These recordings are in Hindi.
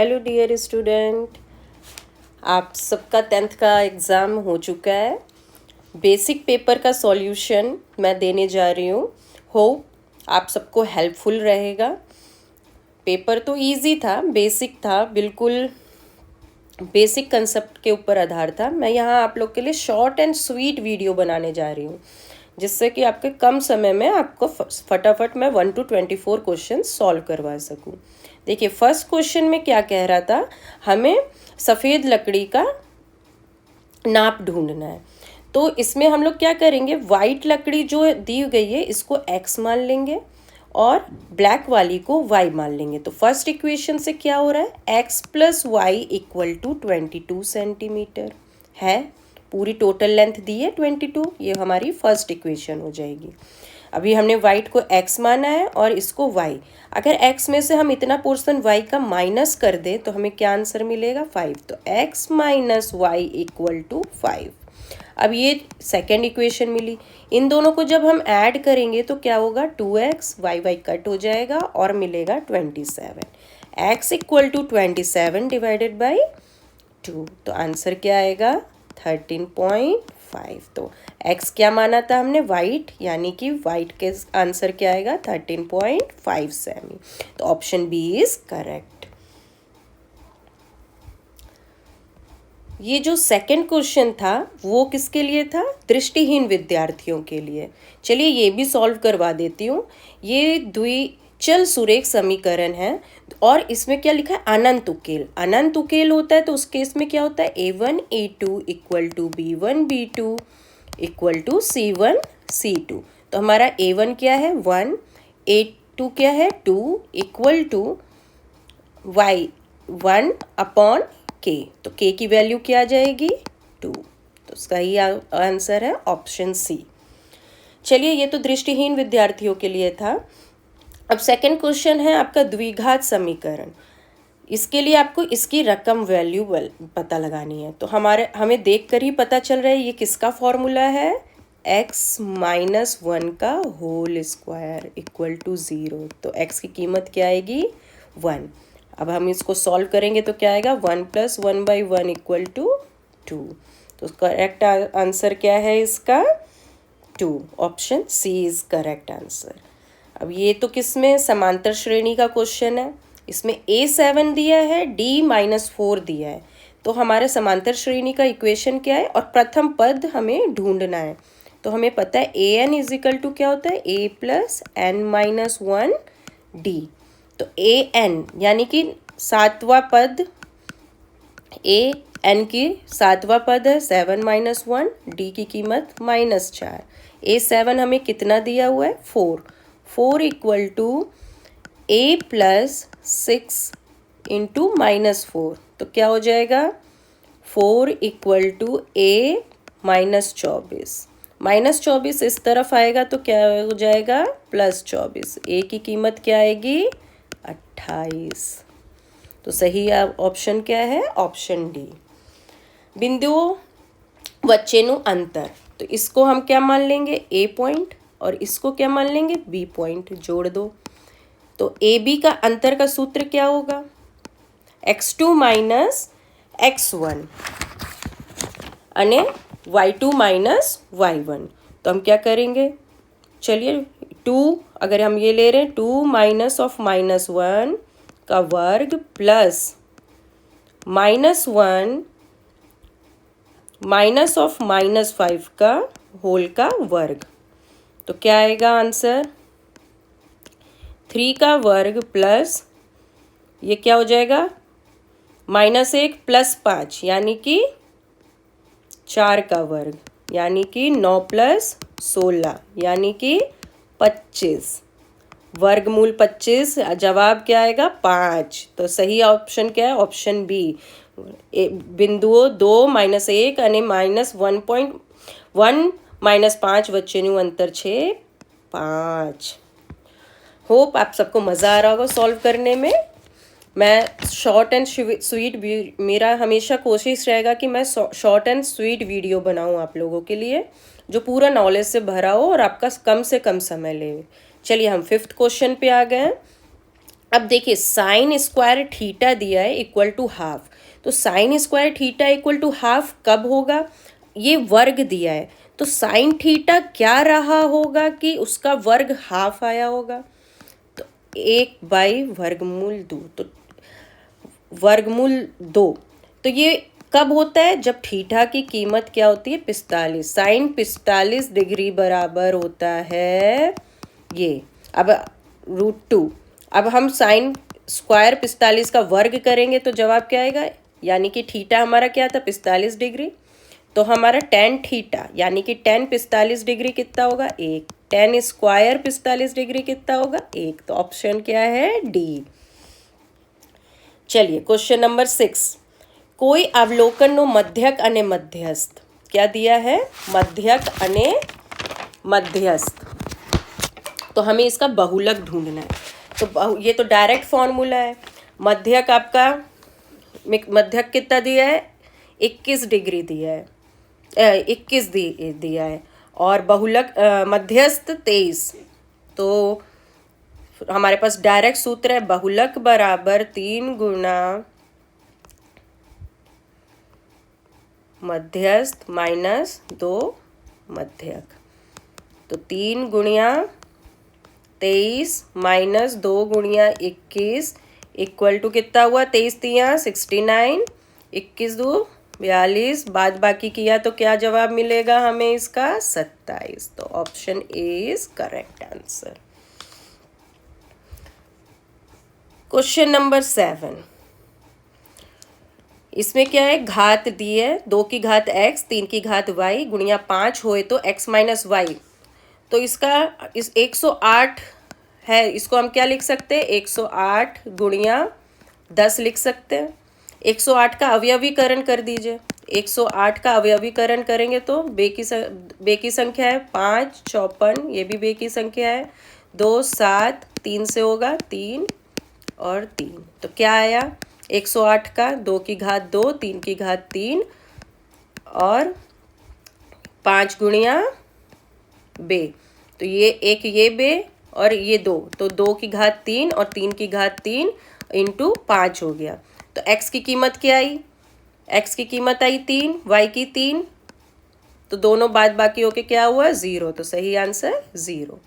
हेलो डियर स्टूडेंट, आप सबका 10th का एग्ज़ाम हो चुका है। बेसिक पेपर का सॉल्यूशन मैं देने जा रही हूँ। होप आप सबको हेल्पफुल रहेगा। पेपर तो इजी था, बेसिक था, बिल्कुल बेसिक कंसेप्ट के ऊपर आधार था। मैं यहाँ आप लोग के लिए शॉर्ट एंड स्वीट वीडियो बनाने जा रही हूँ, जिससे कि आपके कम समय में आपको फटाफट मैं 1 to 24 क्वेश्चन सॉल्व करवा सकूँ। देखिए, फर्स्ट क्वेश्चन में क्या कह रहा था, हमें सफ़ेद लकड़ी का नाप ढूंढना है। तो इसमें हम लोग क्या करेंगे, वाइट लकड़ी जो दी गई है इसको x मान लेंगे और ब्लैक वाली को y मान लेंगे। तो फर्स्ट इक्वेशन से क्या हो रहा है, x plus y equal to 22 centimetre है। पूरी टोटल लेंथ दी है 22, ये हमारी फर्स्ट इक्वेशन हो जाएगी। अभी हमने वाइट को x माना है और इसको y। अगर x में से हम इतना पोर्शन y का माइनस कर दें तो हमें क्या आंसर मिलेगा, 5। तो x minus y equal to 5। अब ये सेकेंड इक्वेशन मिली। इन दोनों को जब हम ऐड करेंगे तो क्या होगा, 2x, y कट हो जाएगा और मिलेगा 27। x equal to 27 divided by 2। तो आंसर क्या आएगा, 13.5। तो x क्या माना था हमने, वाइट, यानी कि वाइट के आंसर क्या आएगा, 13.5 सेमी। तो ऑप्शन बी इज करेक्ट। ये जो सेकंड क्वेश्चन था वो किसके लिए था, दृष्टिहीन विद्यार्थियों के लिए। चलिए ये भी सॉल्व करवा देती हूँ। ये द्विचल सुरेख समीकरण है और इसमें क्या लिखा है, अनंत उकेल। अनंत उकेल होता है तो उस केस में क्या होता है, a1 a2 equal to b1 b2 equal to c1 c2। तो हमारा a1 क्या है, 1, a2 क्या है, 2 equal to y 1 upon k। तो k की वैल्यू क्या आ जाएगी, 2। तो सही आंसर है ऑप्शन सी। चलिए, ये तो दृष्टिहीन विद्यार्थियों के लिए था। अब सेकंड क्वेश्चन है आपका द्विघात समीकरण। इसके लिए आपको इसकी रकम वैल्यू पता लगानी है। तो हमें देख कर ही पता चल रहा है ये किसका फॉर्मूला है, x माइनस 1 का होल स्क्वायर इक्वल टू 0। तो x की कीमत क्या आएगी, 1। अब हम इसको सॉल्व करेंगे तो क्या आएगा, 1 प्लस 1/1 इक्वल टू 2। तो करेक्ट आंसर क्या है इसका, 2। Option C is correct answer. अब ये तो किसमें, समांतर श्रेणी का क्वेश्चन है। इसमें a7 दिया है, d-4 दिया है। तो हमारे समांतर श्रेणी का इक्वेशन क्या है और प्रथम पद हमें ढूंढना है। तो हमें पता है an इजिकल टू क्या होता है, a plus n minus 1 d। तो an यानी कि सातवां पद, a n की सातवां पद है, 7 माइनस 1, d की कीमत -4। a7 हमें कितना दिया हुआ है, 4 equal to a plus 6 into -4। तो क्या हो जाएगा, 4 इक्वल टू a -24। -24 इस तरफ आएगा तो क्या हो जाएगा, +24। a की कीमत क्या आएगी, 28। तो सही ऑप्शन क्या है, ऑप्शन डी। बिंदुओं वच्चेनु अंतर, तो इसको हम क्या मान लेंगे, a पॉइंट, और इसको क्या मान लेंगे, b पॉइंट। जोड़ दो तो ए बी का अंतर का सूत्र क्या होगा, x2 माइनस x1 अने y2 माइनस y1। तो हम क्या करेंगे, चलिए 2 अगर हम ये ले रहे हैं, 2 माइनस ऑफ -1 का वर्ग प्लस -1 माइनस ऑफ -5 का होल का वर्ग। तो क्या आएगा आंसर, 3 का वर्ग प्लस ये क्या हो जाएगा, -1 प्लस 5 यानी कि 4 का वर्ग, यानी कि 9 प्लस 16 यानी कि 25। वर्गमूल 25, जवाब क्या आएगा, 5। तो सही ऑप्शन क्या है, ऑप्शन बी। बिंदुओं 2 -1 અને -1.1 -5 વચ્ચેનું અંતર છે 5। होप आप सबको मज़ा आ रहा होगा सॉल्व करने में। मैं शॉर्ट एंड स्वीट, मेरा हमेशा कोशिश रहेगा कि मैं शॉर्ट एंड स्वीट वीडियो बनाऊं आप लोगों के लिए, जो पूरा नॉलेज से भरा हो और आपका कम से कम समय ले। चलिए हम 5th क्वेश्चन पे आ गए हैं। अब देखिए साइन स्क्वायर थीटा दिया है इक्वल टू हाफ, तो sine square theta equal to half कब होगा, ये वर्ग दिया है तो साइन थीटा क्या रहा होगा कि उसका वर्ग हाफ आया होगा, तो 1/वर्गमूल 2, तो वर्गमूल 2, तो ये कब होता है जब थीटा की कीमत क्या होती है 45, साइन 45 डिग्री बराबर होता है ये। अब √2, अब हम साइन स्क्वायर 45 का वर्ग करेंगे तो जवाब क्या आएगा, यानी कि थीटा हमारा क्या था 45 डिग्री, तो हमारा tan थीटा यानी कि tan 45 डिग्री कितना होगा 1, tan स्क्वायर 45 डिग्री कितना होगा 1, तो ऑप्शन क्या है डी। चलिए क्वेश्चन नंबर 6, कोई अवलोकन नो मध्यक अने मध्यस्थ, क्या दिया है मध्यक अने मध्यस्थ, तो हमें इसका बहुलक ढूंढना है, तो ये तो डायरेक्ट फॉर्मूला है, मध्यक आपका मध्यक कितना दिया है 21 डिग्री दिया है, 21 दिया है, और बहुलक मध्यस्थ 23, तो हमारे पास डायरेक्ट सूत्र है बहुलक बराबर 3 गुना मध्यस्थ माइनस 2 मध्यक, तो 3 गुणिया 23 माइनस 2 गुणिया 21 इक्वल टू कितना हुआ 23 तिया 69, 21 2 42, बाद बाकी किया तो क्या जवाब मिलेगा हमें इसका 27, तो option A is correct answer. Question number 7, इसमें क्या है घात दी है 2 की घात x 3 की घात y गुणिया 5 होए तो x माइनस वाई, तो इसका इस 108 है, इसको हम क्या लिख सकते हैं 108 गुणिया 10 लिख सकते हैं, 108 का अवयवीकरण कर दीजिए, 108 का अवयवीकरण करेंगे तो बे की संख्या है 5 54, ये भी बे की संख्या है 2 7, 3 से होगा 3 और 3, तो क्या आया 108 का 2 की घात 2 3 की घात 3 और 5 गुणिया बे, तो ये एक ये बे और ये 2, तो 2 की घात 3 और 3 की घात 3 इंटू 5 हो गया, तो x की कीमत क्या आई, x की कीमत आई 3, y की 3, तो दोनों बाद बाकी होके क्या हुआ 0, तो सही आंसर 0।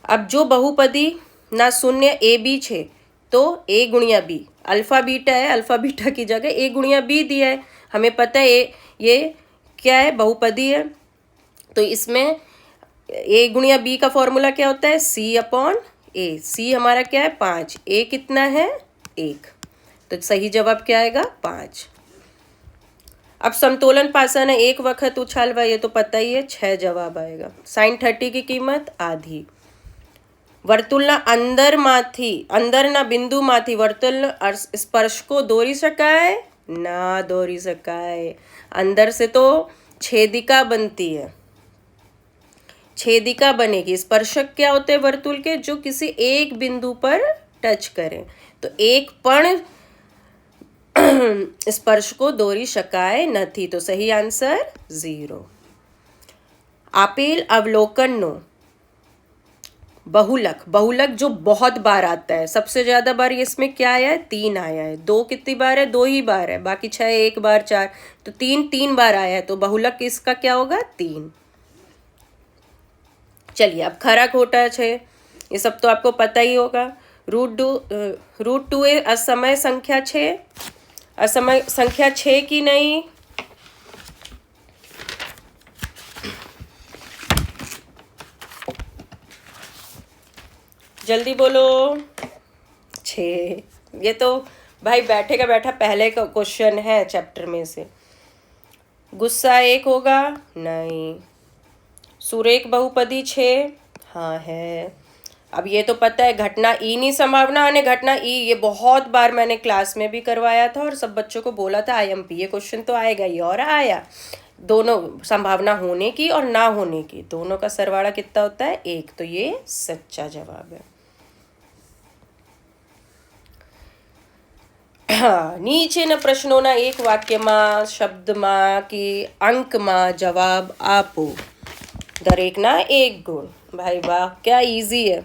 अब जो बहुपदी ना शून्य ए बी छे तो a गुणिया बी, अल्फा बीटा है, अल्फा बीटा की जगह a गुणिया बी दिया है, हमें पता है ये क्या है बहुपदी है, तो इसमें a गुणिया बी का फॉर्मूला क्या होता है c/a, c हमारा क्या है 5, a कितना है 1, तो सही जवाब क्या आएगा 5। अब समतोलन पासा ने एक वक्त उछालवा, ये तो पता ही है 6 जवाब आएगा। साइन 30 की कीमत आधी, વર્તુળના અંદરના બિંદુમાંથી વર્તુળ સ્પર્શ को દોરી શકાય ना દોરી શકાય, अंदर से तो छेदिका बनती है, छेदिका बनेगी, स्पर्शक क्या होते हैं वर्तुल के जो किसी एक बिंदु पर टच करें, तो एक पण स्पर्श को દોરી શકાય નથી, तो सही आंसर 0। આપેલ અવલોકનનો बहुलक, बहुलक जो बहुत बार आता है, सबसे ज्यादा बार इसमें क्या आया है 3 आया है, 2 कितनी बार है 2 ही बार है, बाकी 6 1 बार 4, तो 3 बार आया है, तो बहुलक इसका क्या होगा 3। चलिए अब खरा खोटा छे, ये सब तो आपको पता ही होगा, √2 असमय संख्या छे, असमय संख्या छे कि नहीं, जल्दी बोलो 6, ये तो भाई बैठे का बैठा पहले का क्वेश्चन है चैप्टर में से। गुस्सा 1 होगा नहीं, सुरेख बहुपदी 6 हाँ है। अब ये तो पता है घटना ई नी संभावना और घटना ई, ये बहुत बार मैंने क्लास में भी करवाया था और सब बच्चों को बोला था IMP, ये क्वेश्चन तो आएगा ही, और आया, दोनों संभावना होने की और ना होने की, दोनों का सरवाड़ा कितना होता है 1, तो ये सच्चा जवाब है। हाँ, નીચેના પ્રશ્નોના એક વાક્યમાં શબ્દમાં કે અંકમાં જવાબ આપો, દરેકના 1 ગુણ। भाई वाह क्या इजी है।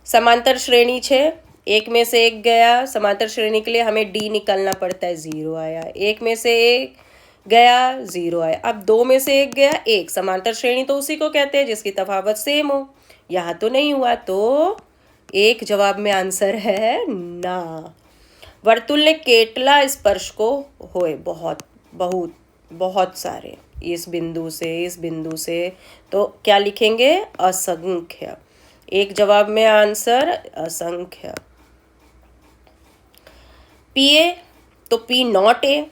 समांतर श्रेणी छे एक में से एक गया, समांतर श्रेणी के लिए हमें डी निकलना पड़ता है, 0 आया। एक में से एक गया, 0 आया। अब 2 में से एक गया, 1। समांतर श्रेणी तो उसी को कहते हैं जिसकी तफावत सेम हो। यहाँ तो नहीं हुआ, तो एक जवाब में आंसर है ना। वर्तुल ने केटला स्पर्श को होए, बहुत बहुत बहुत सारे, इस बिंदु से, तो क्या लिखेंगे, असंख्य। एक जवाब में आंसर असंख्य। पी ए, तो पी नॉट ए,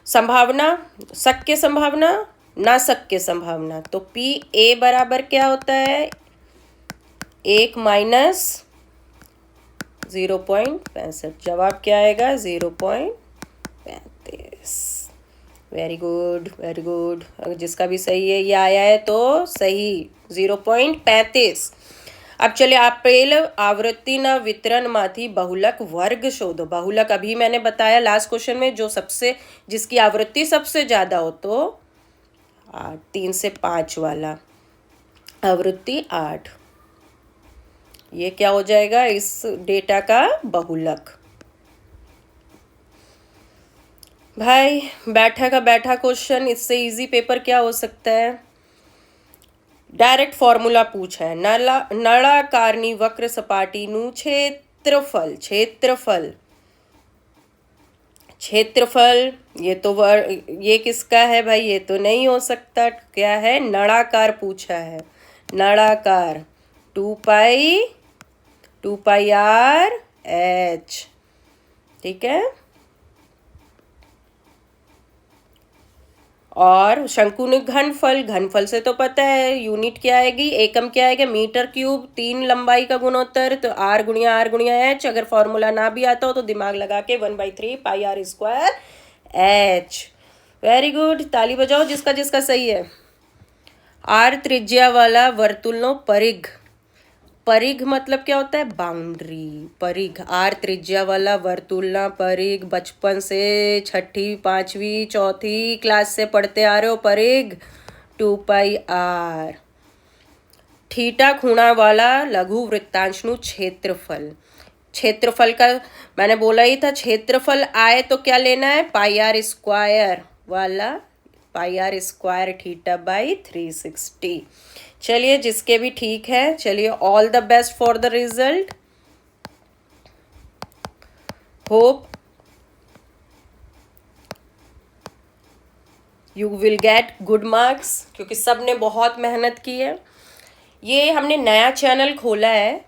संभावना, शक्य संभावना, ना शक्य संभावना, तो पी ए बराबर क्या होता है, 1 माइनस 0.65। जवाब क्या आएगा, 0.35। Very good, very good. अगर जिसका भी सही है ये आया है तो सही, 0.35। अब चलिए, आपेल आवृत्तिना वितरणमांथी बहुलक वर्ग शोधो। बहुलक अभी मैंने बताया लास्ट क्वेश्चन में, जो सबसे, जिसकी आवृत्ति सबसे ज्यादा हो, तो 3 से 5 वाला, आवृत्ति 8। ये क्या हो जाएगा, इस डेटा का बहुलक। भाई बैठा का बैठा क्वेश्चन, इससे इजी पेपर क्या हो सकता है। डायरेक्ट फॉर्मूला पूछा है, नळाकारनी वक्र सपाटीनु क्षेत्रफल, क्षेत्रफल, ये किसका है भाई, ये तो नहीं हो सकता। क्या है, नळाकार पूछा है, नळाकार, 2 पाई आर एच, ठीक है। और शंकुन घनफल, घनफल से तो पता है यूनिट क्या आएगी, एकम क्या आएगा, मीटर क्यूब। 3 लंबाई का गुणोत्तर, तो आर गुणिया एच। अगर फॉर्मूला ना भी आता हो तो दिमाग लगा के 1/3 pi R square H. Very good, ताली बजाओ जिसका जिसका सही है। आर त्रिज्या वाला वर्तुलनो परिघ, परिघ मतलब क्या होता है, बाउंड्री। परिघ, आर त्रिज्या वाला वर्तुलना परिघ, बचपन से 6ठी 5वीं 4थी क्लास से पढ़ते आ रहे हो, परिघ 2 पाई आर। थीटा खूणा वाला लघु वृत्तांशनु क्षेत्रफल, क्षेत्रफल का मैंने बोला ही था, क्षेत्रफल आए तो क्या लेना है, पाई आर स्क्वायर वाला, पाई आर स्क्वायर थीटा बाई 360। चलिए, जिसके भी ठीक है, चलिए, all the best for the result. Hope you will get good marks, क्योंकि सब ने बहुत मेहनत की है। ये हमने नया चैनल खोला है,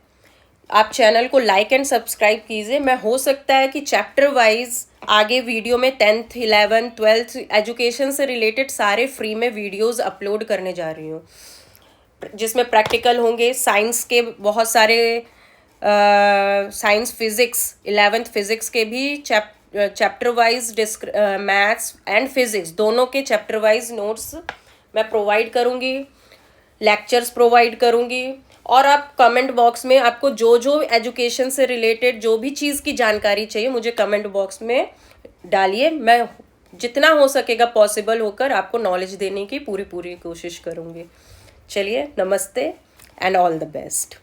आप चैनल को लाइक एंड सब्सक्राइब कीजिए। मैं हो सकता है कि चैप्टर वाइज आगे वीडियो में 10th 11th 12th एजुकेशन से रिलेटेड सारे फ्री में वीडियोस अपलोड करने जा रही हूँ, जिसमें प्रैक्टिकल होंगे, साइंस के बहुत सारे, साइंस फिजिक्स 11th फिजिक्स के भी chapter wise, maths and physics दोनों के चैप्टर वाइज नोट्स मैं प्रोवाइड करूँगी, लेक्चर्स प्रोवाइड करूँगी। और आप कमेंट बॉक्स में आपको जो जो एजुकेशन से रिलेटेड जो भी चीज़ की जानकारी चाहिए, मुझे कमेंट बॉक्स में डालिए। मैं जितना हो सकेगा पॉसिबल होकर आपको नॉलेज देने की पूरी कोशिश करूँगी। चलिए, नमस्ते एंड ऑल द बेस्ट।